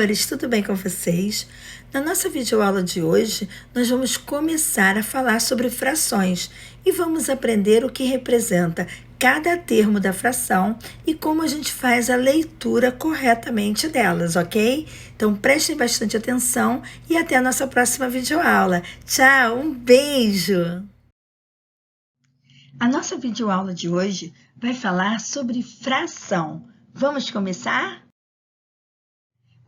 amores, tudo bem com vocês? Na nossa videoaula de hoje, nós vamos começar a falar sobre frações e vamos aprender o que representa cada termo da fração e como a gente faz a leitura corretamente delas, ok? Então prestem bastante atenção e até a nossa próxima videoaula. Tchau, um beijo! A nossa videoaula de hoje vai falar sobre fração. Vamos começar?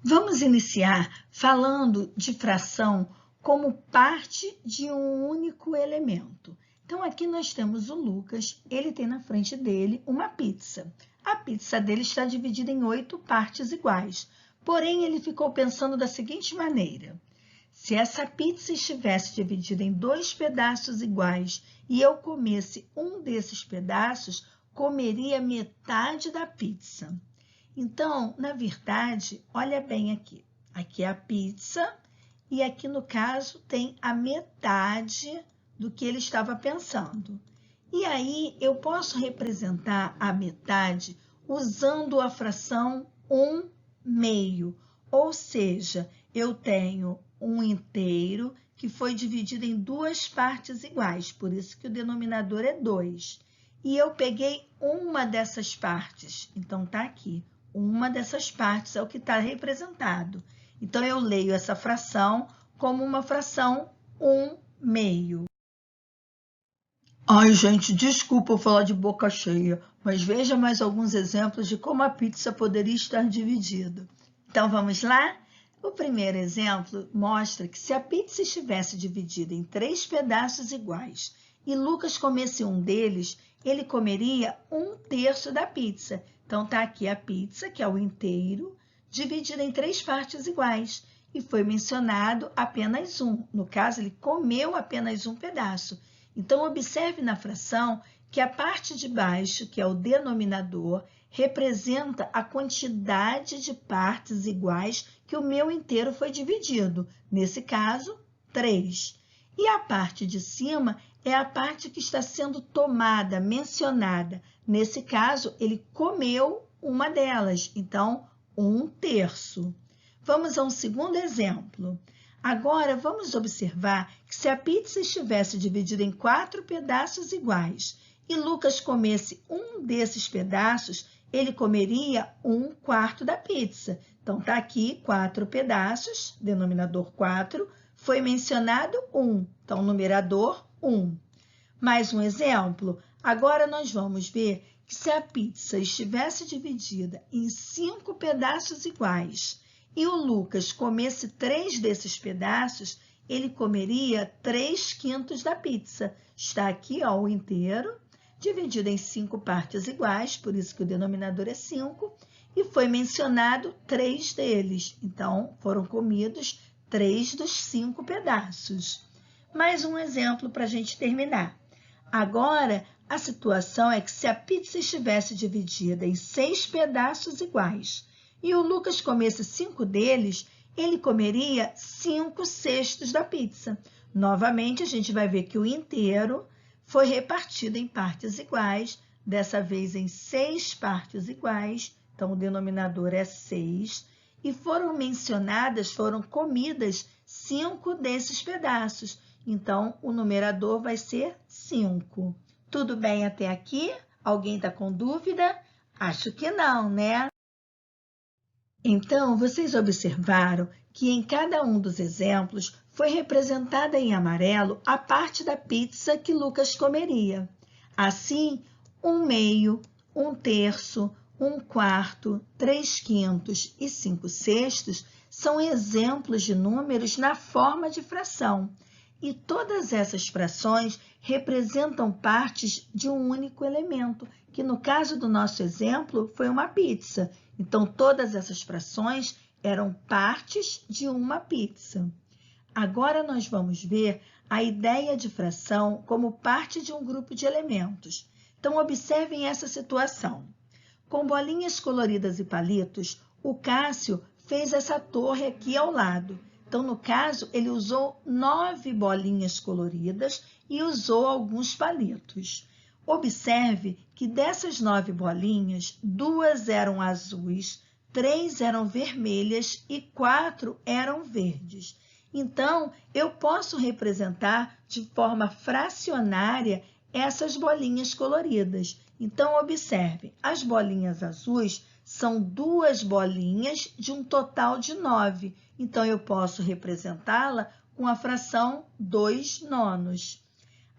Vamos iniciar falando de fração como parte de um único elemento. Então, aqui nós temos o Lucas, ele tem na frente dele uma pizza. A pizza dele está dividida em 8 partes iguais, porém ele ficou pensando da seguinte maneira: se essa pizza estivesse dividida em 2 pedaços iguais e eu comesse um desses pedaços, comeria metade da pizza. Então, na verdade, olha bem aqui. Aqui é a pizza e aqui, no caso, tem a metade do que ele estava pensando. E aí, eu posso representar a metade usando a fração 1/2. Ou seja, eu tenho um inteiro que foi dividido em 2 partes iguais, por isso que o denominador é 2. E eu peguei uma dessas partes, então tá aqui. Uma dessas partes é o que está representado. Então, eu leio essa fração como uma fração 1/2. Ai, gente, desculpa eu falar de boca cheia, mas veja mais alguns exemplos de como a pizza poderia estar dividida. Então, vamos lá? O primeiro exemplo mostra que se a pizza estivesse dividida em 3 pedaços iguais e Lucas comesse um deles, ele comeria 1/3 da pizza. Então, está aqui a pizza, que é o inteiro, dividida em 3 partes iguais. E foi mencionado apenas um. No caso, ele comeu apenas um pedaço. Então, observe na fração que a parte de baixo, que é o denominador, representa a quantidade de partes iguais que o meu inteiro foi dividido. Nesse caso, 3. E a parte de cima é a parte que está sendo tomada, mencionada. Nesse caso, ele comeu uma delas, então, 1/3. Vamos a um segundo exemplo. Agora, vamos observar que se a pizza estivesse dividida em 4 pedaços iguais e Lucas comesse um desses pedaços, ele comeria 1/4 da pizza. Então, está aqui 4 pedaços, denominador 4, foi mencionado 1, então, numerador 1. Mais um exemplo. Agora, nós vamos ver que se a pizza estivesse dividida em 5 pedaços iguais e o Lucas comesse 3 desses pedaços, ele comeria 3/5 da pizza. Está aqui, ó, o inteiro, dividido em 5 partes iguais, por isso que o denominador é 5, e foi mencionado 3 deles. Então, foram comidos 3 dos 5 pedaços. Mais um exemplo para a gente terminar. Agora, a situação é que se a pizza estivesse dividida em 6 pedaços iguais e o Lucas comesse 5 deles, ele comeria 5/6 da pizza. Novamente, a gente vai ver que o inteiro foi repartido em partes iguais, dessa vez em 6 partes iguais, então o denominador é 6, e foram comidas 5 desses pedaços. Então, o numerador vai ser 5. Tudo bem até aqui? Alguém está com dúvida? Acho que não, né? Então, vocês observaram que em cada um dos exemplos foi representada em amarelo a parte da pizza que Lucas comeria. Assim, 1/2, 1/3, 1/4, 3/5 e 5/6 são exemplos de números na forma de fração. E todas essas frações representam partes de um único elemento, que no caso do nosso exemplo foi uma pizza. Então, todas essas frações eram partes de uma pizza. Agora, nós vamos ver a ideia de fração como parte de um grupo de elementos. Então, observem essa situação. Com bolinhas coloridas e palitos, o Cássio fez essa torre aqui ao lado. Então, no caso, ele usou 9 bolinhas coloridas e usou alguns palitos. Observe que dessas 9 bolinhas, 2 eram azuis, 3 eram vermelhas e 4 eram verdes. Então, eu posso representar de forma fracionária essas bolinhas coloridas. Então, observe, as bolinhas azuis são 2 bolinhas de um total de 9. Então, eu posso representá-la com a fração 2 nonos.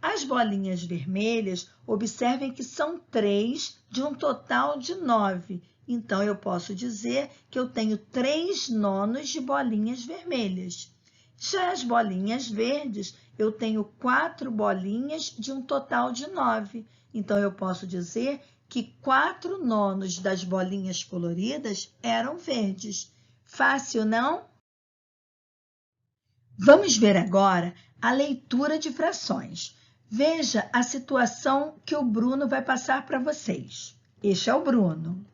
As bolinhas vermelhas, observem que são 3 de um total de 9. Então, eu posso dizer que eu tenho 3 nonos de bolinhas vermelhas. Já as bolinhas verdes, eu tenho 4 bolinhas de um total de 9. Então, eu posso dizer que 4 nonos das bolinhas coloridas eram verdes. Fácil, não? Vamos ver agora a leitura de frações. Veja a situação que o Bruno vai passar para vocês. Este é o Bruno.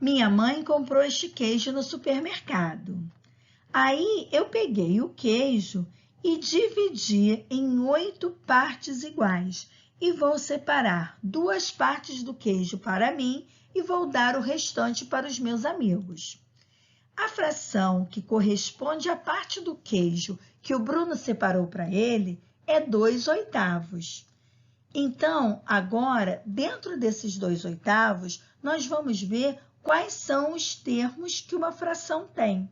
Minha mãe comprou este queijo no supermercado. Aí eu peguei o queijo e dividi em 8 partes iguais e vou separar 2 partes do queijo para mim e vou dar o restante para os meus amigos. A fração que corresponde à parte do queijo que o Bruno separou para ele é 2/8. Então, agora, dentro desses 2/8, nós vamos ver quais são os termos que uma fração tem.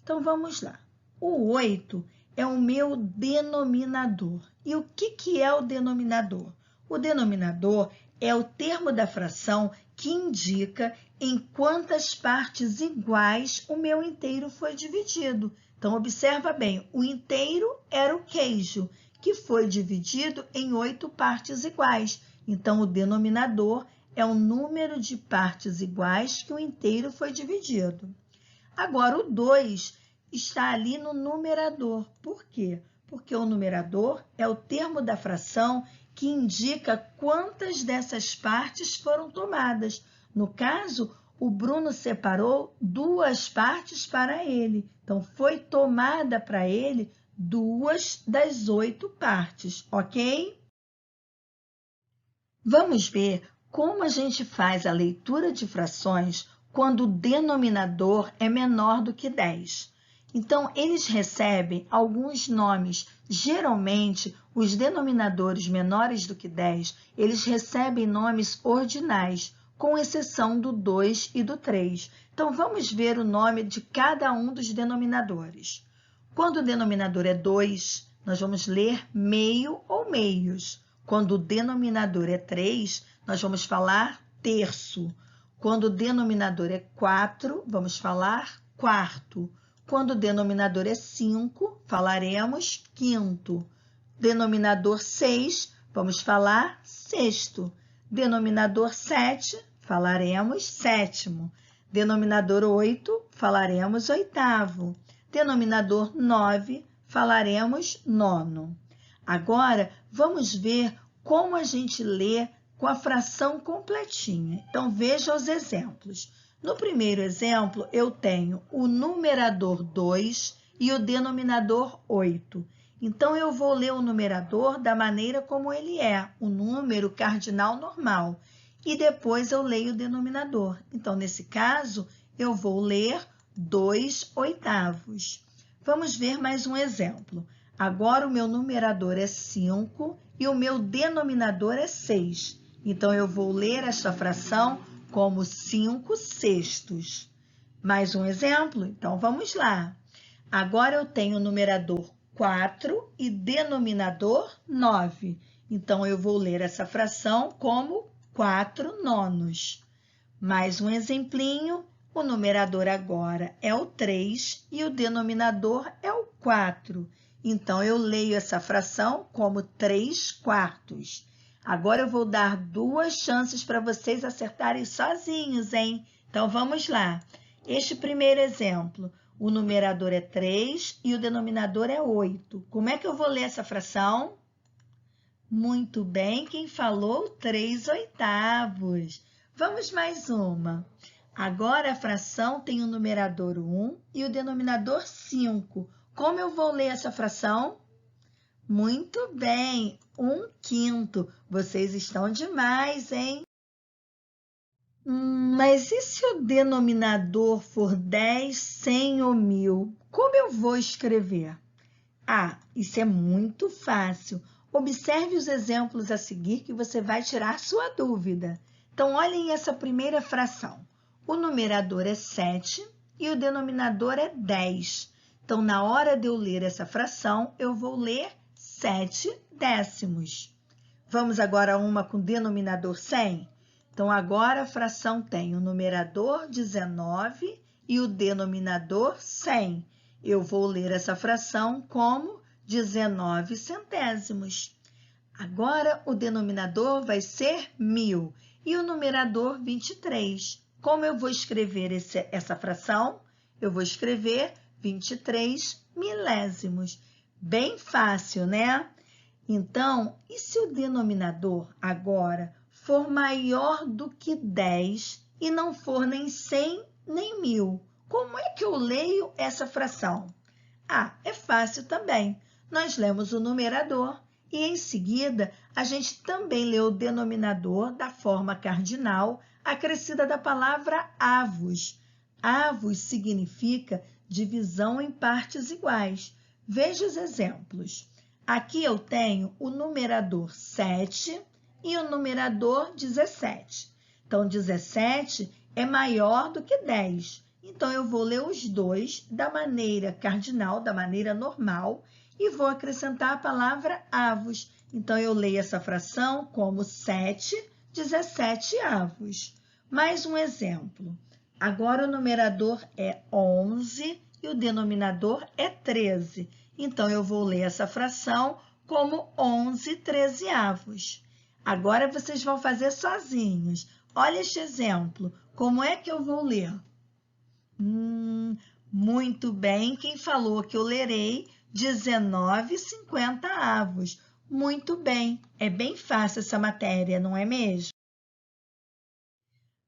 Então, vamos lá. O 8 é o meu denominador. E o que é o denominador? O denominador é o termo da fração que indica em quantas partes iguais o meu inteiro foi dividido. Então, observa bem, o inteiro era o queijo, que foi dividido em 8 partes iguais. Então, o denominador é o número de partes iguais que o inteiro foi dividido. Agora, o 2 está ali no numerador. Por quê? Porque o numerador é o termo da fração que indica quantas dessas partes foram tomadas. No caso, o Bruno separou 2 partes para ele. Então, foi tomada para ele 2 das 8 partes, ok? Vamos ver como a gente faz a leitura de frações quando o denominador é menor do que 10. Então, eles recebem alguns nomes. Geralmente, os denominadores menores do que 10, eles recebem nomes ordinais, com exceção do 2 e do 3. Então, vamos ver o nome de cada um dos denominadores. Quando o denominador é 2, nós vamos ler meio ou meios. Quando o denominador é 3, nós vamos falar terço. Quando o denominador é 4, vamos falar quarto. Quando o denominador é 5, falaremos quinto. Denominador 6, vamos falar sexto. Denominador 7, falaremos sétimo. Denominador 8, falaremos oitavo. Denominador 9, falaremos nono. Agora, vamos ver como a gente lê com a fração completinha. Então, veja os exemplos. No primeiro exemplo, eu tenho o numerador 2 e o denominador 8. Então, eu vou ler o numerador da maneira como ele é, o número cardinal normal. E depois eu leio o denominador. Então, nesse caso, eu vou ler 2/8. Vamos ver mais um exemplo. Agora, o meu numerador é 5 e o meu denominador é 6. Então, eu vou ler esta fração como 5/6. Mais um exemplo? Então, vamos lá. Agora, eu tenho numerador 4 e denominador 9. Então, eu vou ler essa fração como 4 nonos. Mais um exemplinho. O numerador agora é o 3 e o denominador é o 4. Então, eu leio essa fração como 3/4. Agora, eu vou dar 2 chances para vocês acertarem sozinhos, hein? Então, vamos lá. Este primeiro exemplo, o numerador é 3 e o denominador é 8. Como é que eu vou ler essa fração? Muito bem, quem falou 3/8. Vamos mais uma. Agora, a fração tem o numerador 1 e o denominador 5. Como eu vou ler essa fração? Muito bem, 1/5. Vocês estão demais, hein? Mas e se o denominador for 10, 100 ou 1000? Como eu vou escrever? Ah, isso é muito fácil. Observe os exemplos a seguir que você vai tirar sua dúvida. Então, olhem essa primeira fração. O numerador é 7 e o denominador é 10. Então, na hora de eu ler essa fração, eu vou ler 7 décimos. Vamos agora a uma com denominador 100? Então, agora a fração tem o numerador 19 e o denominador 100. Eu vou ler essa fração como 19 centésimos. Agora, o denominador vai ser 1000 e o numerador 23. Como eu vou escrever essa fração? Eu vou escrever 23 milésimos. Bem fácil, né? Então, e se o denominador agora for maior do que 10 e não for nem 100 nem 1000? Como é que eu leio essa fração? Ah, é fácil também. Nós lemos o numerador e, em seguida, a gente também lê o denominador da forma cardinal acrescida da palavra avos. Avos significa divisão em partes iguais. Veja os exemplos. Aqui eu tenho o numerador 7 e o numerador 17. Então, 17 é maior do que 10. Então, eu vou ler os dois da maneira cardinal, da maneira normal, e vou acrescentar a palavra avos. Então, eu leio essa fração como 7, 17 avos. Mais um exemplo. Agora, o numerador é 11 e o denominador é 13. Então, eu vou ler essa fração como 11 trezeavos. Agora, vocês vão fazer sozinhos. Olha este exemplo. Como é que eu vou ler? Muito bem, quem falou que eu lerei 19,50 avos. Muito bem, é bem fácil essa matéria, não é mesmo?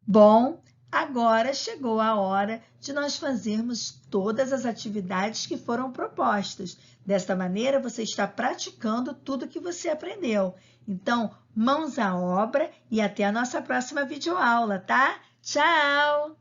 Bom, agora chegou a hora de nós fazermos todas as atividades que foram propostas. Desta maneira, você está praticando tudo que você aprendeu. Então, mãos à obra e até a nossa próxima videoaula, tá? Tchau!